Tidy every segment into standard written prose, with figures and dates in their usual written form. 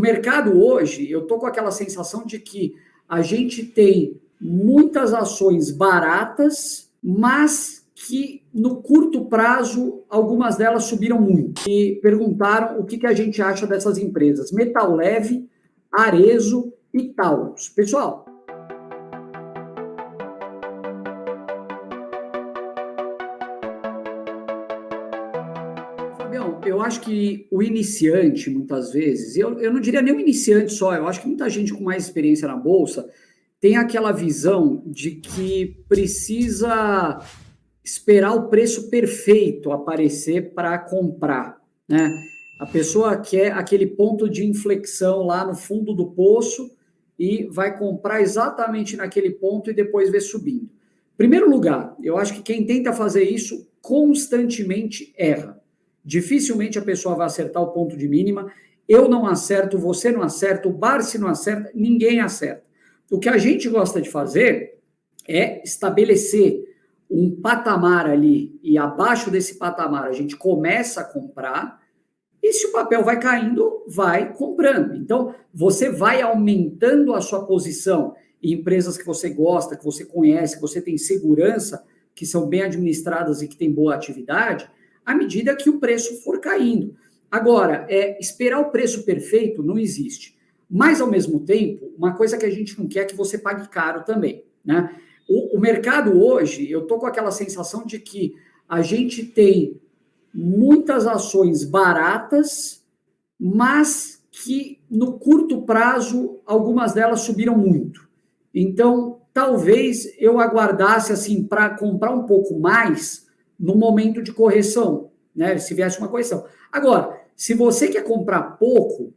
mercado hoje, eu estou com aquela sensação de que a gente tem muitas ações baratas, mas que no curto prazo, algumas delas subiram muito. E perguntaram o que a gente acha dessas empresas. Metal Leve, Arezzo e Taurus. Pessoal, Fabião, eu acho que o iniciante, muitas vezes, eu não diria nem o iniciante só, eu acho que muita gente com mais experiência na Bolsa tem aquela visão de que precisa esperar o preço perfeito aparecer para comprar, né? A pessoa quer aquele ponto de inflexão lá no fundo do poço e vai comprar exatamente naquele ponto e depois ver subindo. Em primeiro lugar, eu acho que quem tenta fazer isso constantemente erra. Dificilmente a pessoa vai acertar o ponto de mínima. Eu não acerto, você não acerta, o Barsi não acerta, ninguém acerta. O que a gente gosta de fazer é estabelecer um patamar ali, e abaixo desse patamar a gente começa a comprar, e se o papel vai caindo, vai comprando. Então, você vai aumentando a sua posição em empresas que você gosta, que você conhece, que você tem segurança, que são bem administradas e que têm boa atividade, à medida que o preço for caindo. Agora, esperar o preço perfeito não existe. Mas, ao mesmo tempo, uma coisa que a gente não quer é que você pague caro também, né? O mercado hoje, eu estou com aquela sensação de que a gente tem muitas ações baratas, mas que no curto prazo, algumas delas subiram muito. Então, talvez eu aguardasse assim para comprar um pouco mais no momento de correção, né? Se viesse uma correção. Agora, se você quer comprar pouco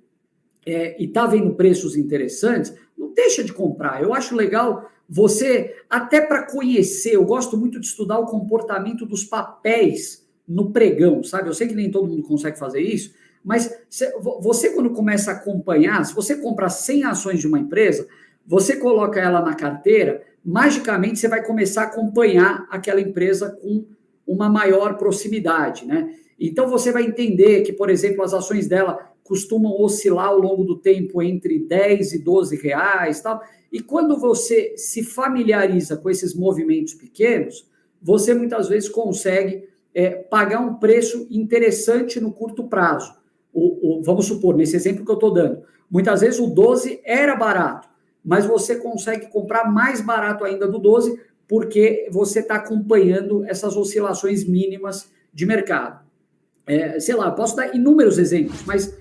e está vendo preços interessantes, não deixa de comprar. Eu acho legal você, até para conhecer, eu gosto muito de estudar o comportamento dos papéis no pregão, sabe? Eu sei que nem todo mundo consegue fazer isso, mas você quando começa a acompanhar, se você comprar 100 ações de uma empresa, você coloca ela na carteira, magicamente você vai começar a acompanhar aquela empresa com uma maior proximidade, né? Então você vai entender que, por exemplo, as ações dela costumam oscilar ao longo do tempo entre 10 e 12 reais, tal. E quando você se familiariza com esses movimentos pequenos, você muitas vezes consegue pagar um preço interessante no curto prazo. Vamos supor, nesse exemplo que eu estou dando, muitas vezes o 12 era barato, mas você consegue comprar mais barato ainda do 12 porque você está acompanhando essas oscilações mínimas de mercado. Sei lá, posso dar inúmeros exemplos, mas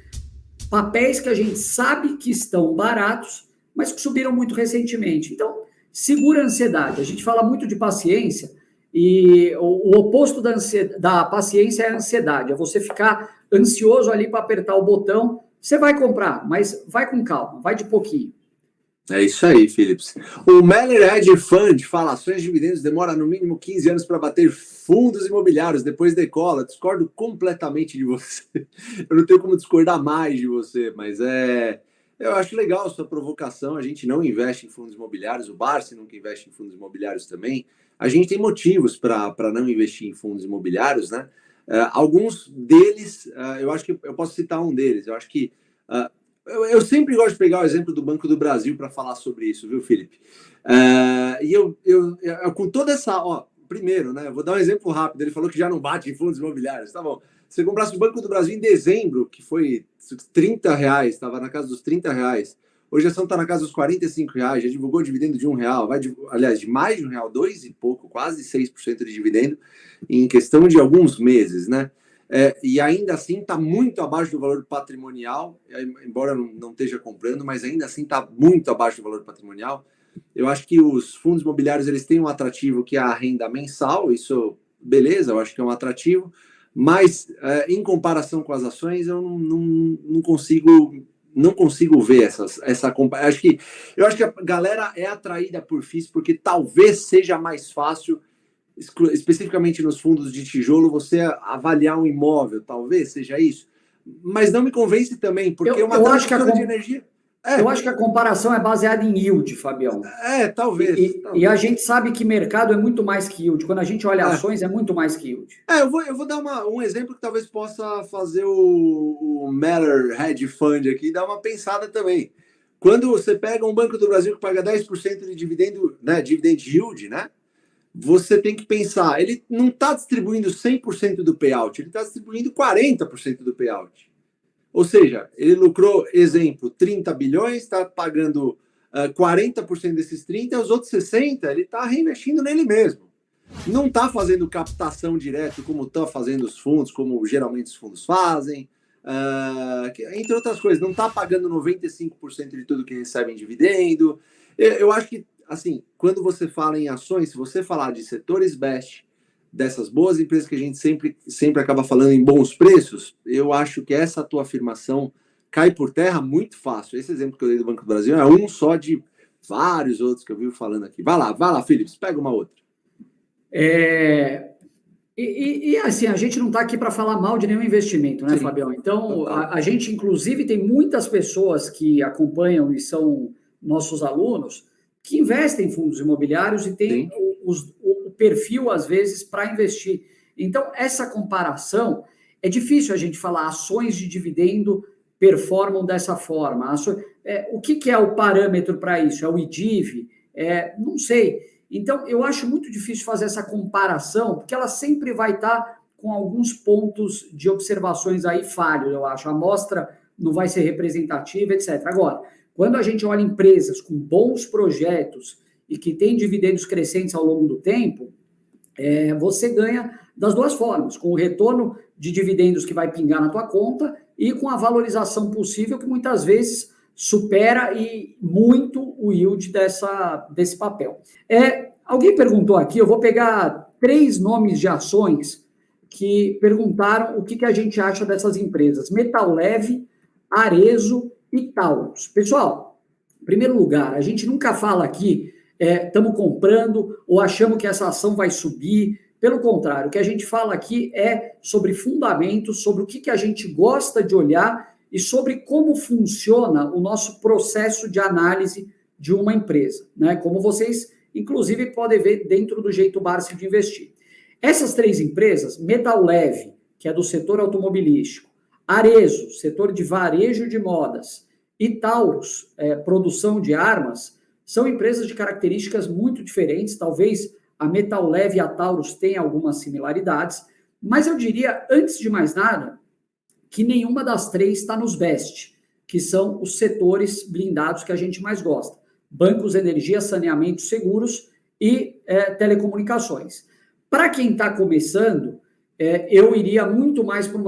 papéis que a gente sabe que estão baratos, mas que subiram muito recentemente. Então, segura a ansiedade. A gente fala muito de paciência e o oposto da paciência é a ansiedade. É você ficar ansioso ali para apertar o botão. Você vai comprar, mas vai com calma, vai de pouquinho. É isso aí, Philips. O Meller Hedge Fund fala: ações de dividendos demora no mínimo 15 anos para bater fundos imobiliários, depois decola. Discordo completamente de você. Eu não tenho como discordar mais de você, mas eu acho legal a sua provocação. A gente não investe em fundos imobiliários, o Barsi nunca investe em fundos imobiliários também. A gente tem motivos para não investir em fundos imobiliários, né? Alguns deles, eu acho que eu posso citar um deles. Eu acho que eu sempre gosto de pegar o exemplo do Banco do Brasil para falar sobre isso, viu, Felipe? E eu com toda essa... primeiro, né? Eu vou dar um exemplo rápido. Ele falou que já não bate em fundos imobiliários. Tá bom. Se você comprasse o Banco do Brasil em dezembro, que foi R$30, estava na casa dos R$30. Hoje a ação está na casa dos R$45, já divulgou dividendo de R$1, aliás, de mais de R$1, 2 e pouco, quase 6% de dividendo em questão de alguns meses, né? E ainda assim está muito abaixo do valor patrimonial, embora não esteja comprando, mas ainda assim está muito abaixo do valor patrimonial. Eu acho que os fundos imobiliários eles têm um atrativo que é a renda mensal, isso, beleza, eu acho que é um atrativo, mas em comparação com as ações, eu não consigo ver essa comparação. Eu acho que a galera é atraída por FIIs porque talvez seja mais fácil, especificamente nos fundos de tijolo, você avaliar um imóvel, talvez seja isso, mas não me convence também, porque uma eu acho que transitora de energia... Eu acho que a comparação é baseada em yield, Fabião. Talvez. E a gente sabe que mercado é muito mais que yield. Quando a gente olha ações, é muito mais que yield. Eu vou dar um exemplo que talvez possa fazer o Meller Hedge Fund aqui dar uma pensada também. Quando você pega um Banco do Brasil que paga 10% de dividendo, né, dividend yield, né? Você tem que pensar, ele não está distribuindo 100% do payout, ele está distribuindo 40% do payout. Ou seja, ele lucrou, exemplo, 30 bilhões, está pagando 40% desses 30, os outros 60 ele está reinvestindo nele mesmo. Não está fazendo captação direto como estão fazendo os fundos, como geralmente os fundos fazem, entre outras coisas, não está pagando 95% de tudo que recebe em dividendo. Eu acho que, assim, quando você fala em ações, se você falar de setores best, dessas boas empresas que a gente sempre acaba falando em bons preços, eu acho que essa tua afirmação cai por terra muito fácil. Esse exemplo que eu dei do Banco do Brasil é um só de vários outros que eu vivo falando aqui. Vai lá, Philips, pega uma outra. Assim, a gente não está aqui para falar mal de nenhum investimento, né, Sim. Fabião? Então, a gente, inclusive, tem muitas pessoas que acompanham e são nossos alunos que investem em fundos imobiliários e têm o perfil, às vezes, para investir. Então, essa comparação, é difícil a gente falar ações de dividendo performam dessa forma. O que é o parâmetro para isso? É o IDIV? Não sei. Então, eu acho muito difícil fazer essa comparação, porque ela sempre vai estar com alguns pontos de observações aí falhos, eu acho. A amostra não vai ser representativa, etc. Agora, quando a gente olha empresas com bons projetos e que têm dividendos crescentes ao longo do tempo, você ganha das duas formas, com o retorno de dividendos que vai pingar na tua conta e com a valorização possível que muitas vezes supera e muito o yield desse papel. Alguém perguntou aqui, eu vou pegar 3 nomes de ações que perguntaram o que a gente acha dessas empresas. Metal Leve, Arezzo e Taurus. Pessoal, em primeiro lugar, a gente nunca fala aqui, estamos comprando ou achamos que essa ação vai subir. Pelo contrário, o que a gente fala aqui é sobre fundamentos, sobre o que a gente gosta de olhar e sobre como funciona o nosso processo de análise de uma empresa, né? Como vocês, inclusive, podem ver dentro do Jeito Barsi de investir. Essas 3 empresas, Metal Leve, que é do setor automobilístico, Arezzo, setor de varejo de modas, e Taurus, produção de armas, são empresas de características muito diferentes. Talvez a Metal Leve e a Taurus tenham algumas similaridades, mas eu diria, antes de mais nada, que nenhuma das 3 está nos best, que são os setores blindados que a gente mais gosta. Bancos, energia, saneamento, seguros e telecomunicações. Para quem está começando, eu iria muito mais para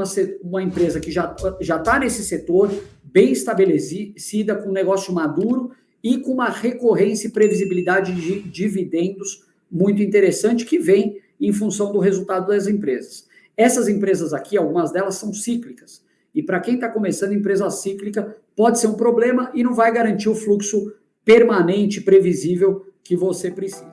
uma empresa que já está nesse setor, bem estabelecida, com um negócio maduro e com uma recorrência e previsibilidade de dividendos muito interessante que vem em função do resultado das empresas. Essas empresas aqui, algumas delas são cíclicas. E para quem está começando, empresa cíclica pode ser um problema e não vai garantir o fluxo permanente, previsível que você precisa.